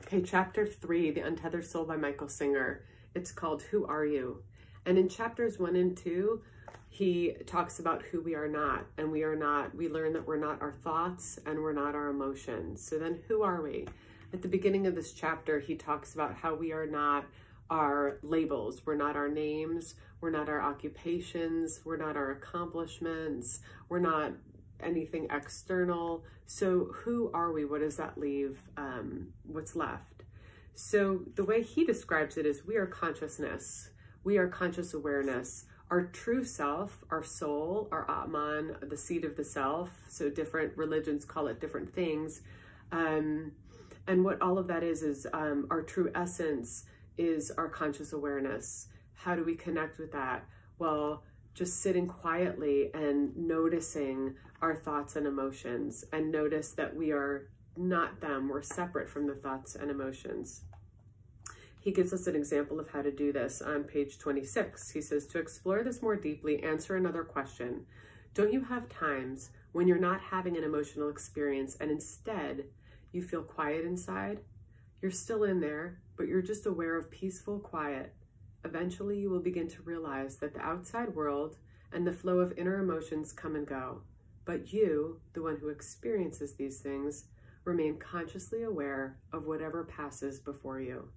Okay, chapter 3, The Untethered Soul by Michael Singer. It's called Who Are You? And in chapters 1 and 2, he talks about who we are not. And we learn that we're not our thoughts and we're not our emotions. So then who are we? At the beginning of this chapter, he talks about how we are not our labels. We're not our names. We're not our occupations. We're not our accomplishments. We're not anything external. So who are we? What does that leave? What's left? So the way he describes it is we are consciousness. We are conscious awareness. Our true self, our soul, our Atman, the seat of the self. So different religions call it different things. And what all of that is our true essence is our conscious awareness. How do we connect with that? Well, just sitting quietly and noticing our thoughts and emotions, and notice that we are not them. We're separate from the thoughts and emotions. He gives us an example of how to do this on page 26. He says, to explore this more deeply, answer another question. Don't you have times when you're not having an emotional experience and instead you feel quiet inside? You're still in there, but you're just aware of peaceful quiet. Eventually, you will begin to realize that the outside world and the flow of inner emotions come and go. But you, the one who experiences these things, remain consciously aware of whatever passes before you.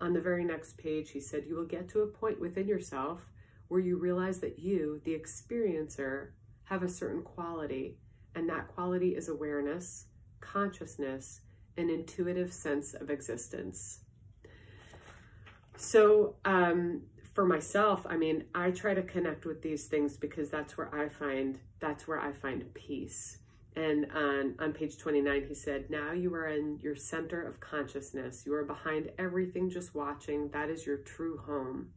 On the very next page, he said, you will get to a point within yourself where you realize that you, the experiencer, have a certain quality, and that quality is awareness, consciousness, an intuitive sense of existence. So for myself, I try to connect with these things because that's where I find peace. And on page 29, he said, now you are in your center of consciousness. You are behind everything, just watching. That is your true home.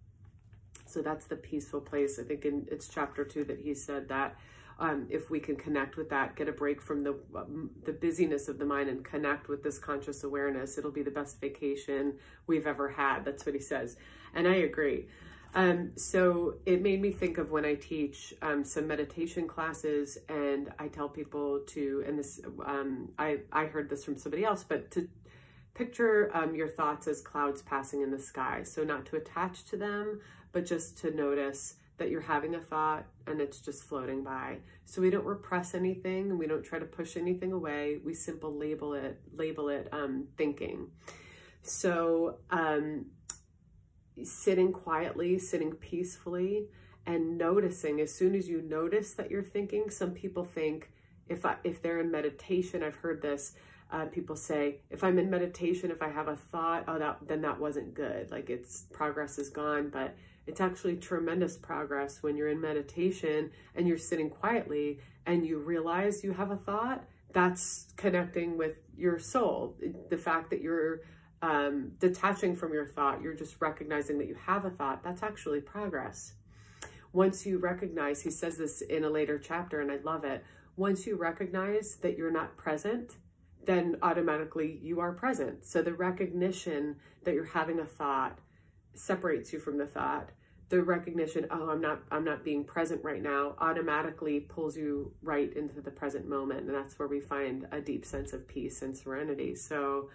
So that's the peaceful place. I think it's chapter 2 that he said that if we can connect with that, get a break from the busyness of the mind and connect with this conscious awareness, it'll be the best vacation we've ever had. That's what he says. And I agree. So it made me think of when I teach some meditation classes, and I tell people to, and this, I heard this from somebody else, but to picture your thoughts as clouds passing in the sky. So not to attach to them, but just to notice that you're having a thought and it's just floating by. So we don't repress anything and we don't try to push anything away. We simply label it thinking. So sitting quietly, sitting peacefully, and noticing. As soon as you notice that you're thinking, some people think if they're in meditation, I've heard this, people say, if I'm in meditation, if I have a thought, then that wasn't good. Like progress is gone, but it's actually tremendous progress when you're in meditation and you're sitting quietly and you realize you have a thought. That's connecting with your soul. The fact that you're detaching from your thought, you're just recognizing that you have a thought. That's actually progress. Once you recognize, he says this in a later chapter, and I love it. Once you recognize that you're not present, then automatically you are present. So the recognition that you're having a thought separates you from the thought. The recognition, oh, I'm not being present right now, automatically pulls you right into the present moment. And that's where we find a deep sense of peace and serenity. So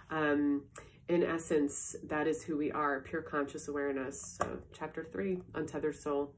in essence, that is who we are, pure conscious awareness. So chapter 3, Untethered Soul.